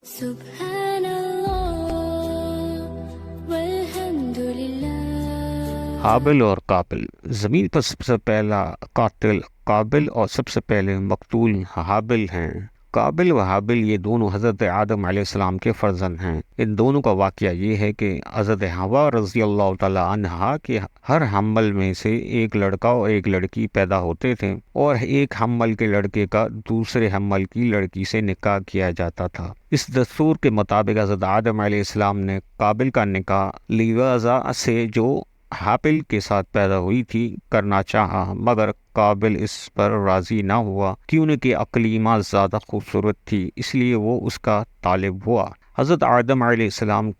سبحان اللہ والحمد للہ۔ حابل اور قابل۔ زمین پر سب سے پہلا قاتل قابل اور سب سے پہلے مقتول حابل ہیں۔ قابل و حابل یہ دونوں حضرت آدم علیہ السلام کے فرزند ہیں۔ ان دونوں کا واقعہ یہ ہے کہ حضرت حوا رضی اللہ تعالی عنہا کے ہر حمل میں سے ایک لڑکا اور ایک لڑکی پیدا ہوتے تھے، اور ایک حمل کے لڑکے کا دوسرے حمل کی لڑکی سے نکاح کیا جاتا تھا۔ اس دستور کے مطابق حضرت آدم علیہ السلام نے قابل کا نکاح لیوازا سے جو حابل کے ساتھ پیدا ہوئی تھی کرنا چاہا، مگر قابل اس پر راضی نہ ہوا کیونکہ اقلیمہ زیادہ خوبصورت تھی، اس لیے وہ اس کا طالب ہوا۔ حضرت آدم علیہ السلام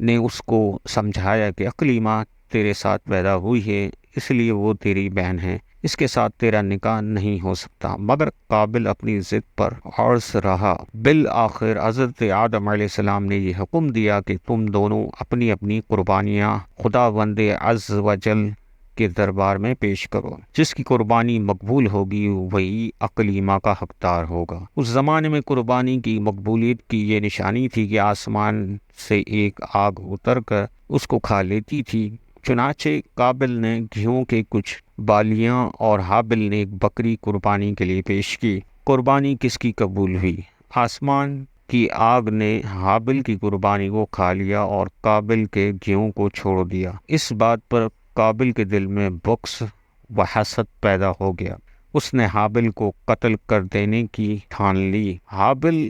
نے اس کو سمجھایا کہ اقلیمہ تیرے ساتھ پیدا ہوئی ہے، اس لیے وہ تیری بہن ہے، اس کے ساتھ تیرا نکاح نہیں ہو سکتا، مگر قابل اپنی ضد پر عرض رہا۔ بالآخر حضرت آدم علیہ السلام نے یہ حکم دیا کہ تم دونوں اپنی اپنی قربانیاں خداوند عز و جل کے دربار میں پیش کرو، جس کی قربانی مقبول ہوگی وہی اقلیمہ کا حقدار ہوگا۔ اس زمانے میں قربانی کی مقبولیت کی یہ نشانی تھی کہ آسمان سے ایک آگ اتر کر اس کو کھا لیتی تھی۔ چنانچہ قابل نے گھیوں کے کچھ بالیاں اور حابل نے ایک بکری قربانی کے لیے پیش کی۔ قربانی کس کی قبول ہوئی؟ آسمان کی آگ نے حابل کی قربانی کو کھا لیا اور قابل کے گھیوں کو چھوڑ دیا۔ اس بات پر قابل کے دل میں بغض و حسد پیدا ہو گیا۔ اس نے حابل کو قتل کر دینے کی ٹھان لی۔ حابل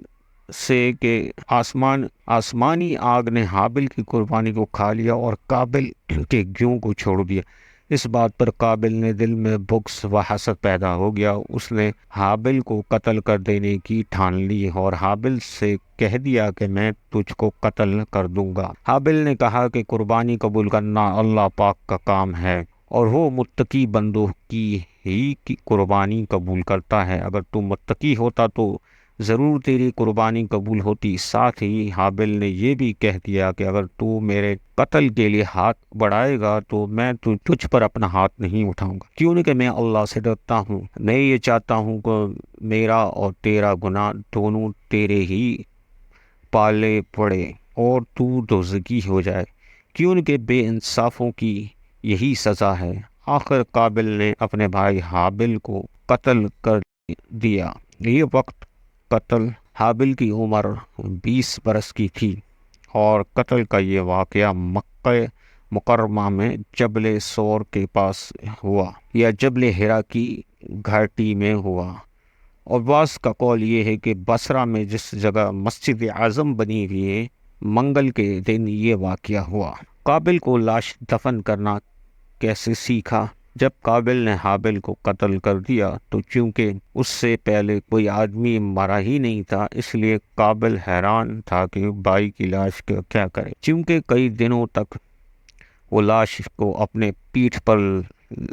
سے کہ آسمانی آگ نے حابل کی قربانی کو کھا لیا اور قابل کے گھیوں کو چھوڑ دیا۔ اس بات پر قابل نے دل میں بغض و حسد پیدا ہو گیا۔ اس نے حابل کو قتل کر دینے کی ٹھان لی اور حابل سے کہہ دیا کہ میں تجھ کو قتل کر دوں گا۔ حابل نے کہا کہ قربانی قبول کرنا اللہ پاک کا کام ہے اور وہ متقی بندوں کی ہی قربانی قبول کرتا ہے۔ اگر تو متقی ہوتا تو ضرور تیری قربانی قبول ہوتی۔ ساتھ ہی حابل نے یہ بھی کہہ دیا کہ اگر تو میرے قتل کے لیے ہاتھ بڑھائے گا تو میں تجھ پر اپنا ہاتھ نہیں اٹھاؤں گا، کیونکہ میں اللہ سے ڈرتا ہوں۔ میں یہ چاہتا ہوں کہ میرا اور تیرا گناہ دونوں تیرے ہی پالے پڑے اور تو دوزخی ہو جائے، کیونکہ بے انصافوں کی یہی سزا ہے۔ آخر قابل نے اپنے بھائی حابل کو قتل کر دیا۔ یہ وقت قتل حابل کی عمر 20 برس کی تھی، اور قتل کا یہ واقعہ مکہ مکرمہ میں جبل سور کے پاس ہوا یا جبل حرا کی گھاٹی میں ہوا، اور بعض کا قول یہ ہے کہ بصرہ میں جس جگہ مسجد اعظم بنی ہوئی ہے، منگل کے دن یہ واقعہ ہوا۔ قابل کو لاش دفن کرنا کیسے سیکھا؟ جب قابل نے حابل کو قتل کر دیا تو چونکہ اس سے پہلے کوئی آدمی مرا ہی نہیں تھا، اس لیے قابل حیران تھا کہ بھائی کی لاش کا کیا کرے۔ چونکہ کئی دنوں تک وہ لاش کو اپنے پیٹھ پر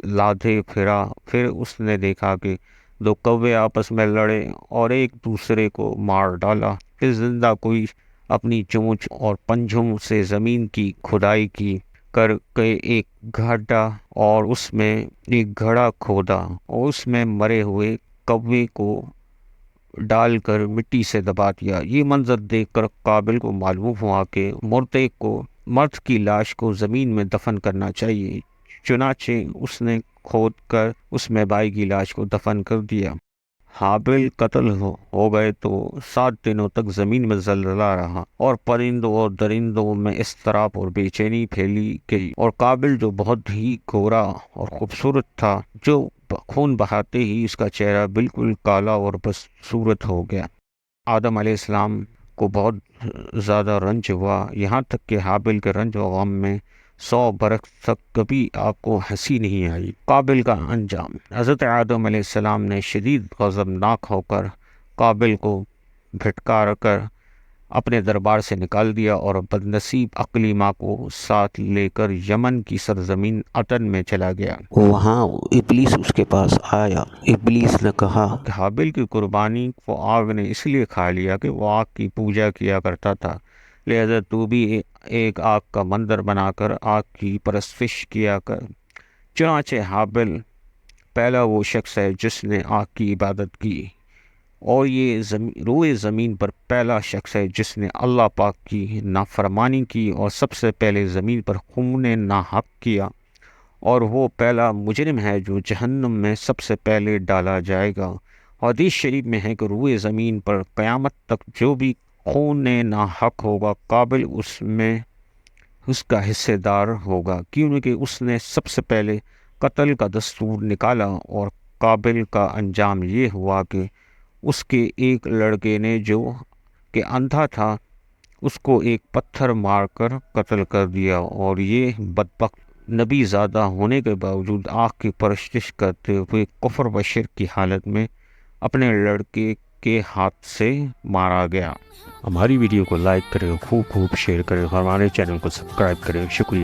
لادے پھرا، پھر اس نے دیکھا کہ دو کوے آپس میں لڑے اور ایک دوسرے کو مار ڈالا۔ پھر زندہ کوئی اپنی چونچ اور پنجوں سے زمین کی کھدائی کی کر کے ایک گھڑا اور اس میں ایک گھڑا کھودا اور اس میں مرے ہوئے کوے کو ڈال کر مٹی سے دبا دیا۔ یہ منظر دیکھ کر قابل کو معلوم ہوا کہ مرد کی لاش کو زمین میں دفن کرنا چاہیے، چنانچہ اس نے کھود کر اس میں بھائی کی لاش کو دفن کر دیا۔ حابل قتل ہو گئے تو 7 دنوں تک زمین میں زلزلہ رہا اور پرندوں اور درندوں میں اضطراب اور بے چینی پھیلی گئی، اور قابل جو بہت ہی گورا اور خوبصورت تھا، جو خون بہاتے ہی اس کا چہرہ بالکل کالا اور بدصورت ہو گیا۔ آدم علیہ السلام کو بہت زیادہ رنج ہوا، یہاں تک کہ حابل کے رنج و غم میں 100 برس تک کبھی آپ کو ہنسی نہیں آئی۔ قابل کا انجام۔ حضرت آدم علیہ السلام نے شدید غضبناک ہو کر قابل کو بھٹکار کر اپنے دربار سے نکال دیا اور بدنصیب اقلیمہ کو ساتھ لے کر یمن کی سرزمین عدن میں چلا گیا۔ وہاں ابلیس اس کے پاس آیا۔ ابلیس نے کہا کہ حابل کی قربانی کو آگ نے اس لیے کھا لیا کہ وہ آگ کی پوجا کیا کرتا تھا، لہذا تو بھی ایک آگ کا مندر بنا کر آگ کی پرستش کیا کر۔ چنانچہ حابل پہلا وہ شخص ہے جس نے آگ کی عبادت کی اور یہ روئے زمین پر پہلا شخص ہے جس نے اللہ پاک کی نافرمانی کی اور سب سے پہلے زمین پر خون ناحق کیا، اور وہ پہلا مجرم ہے جو جہنم میں سب سے پہلے ڈالا جائے گا۔ حدیث شریف میں ہے کہ روئے زمین پر قیامت تک جو بھی خون ناحق ہوگا قابل اس کا حصے دار ہوگا، کیونکہ اس نے سب سے پہلے قتل کا دستور نکالا، اور قابل کا انجام یہ ہوا کہ اس کے ایک لڑکے نے جو کہ اندھا تھا اس کو ایک پتھر مار کر قتل کر دیا، اور یہ بدبخت نبی زادہ ہونے کے باوجود آنکھ کی پرستش کرتے ہوئے کفر و شرک کی حالت میں اپنے لڑکے کے ہاتھ سے مارا گیا۔ ہماری ویڈیو کو لائک کریں، خوب شیئر کریں، ہمارے چینل کو سبسکرائب کریں۔ شکریہ۔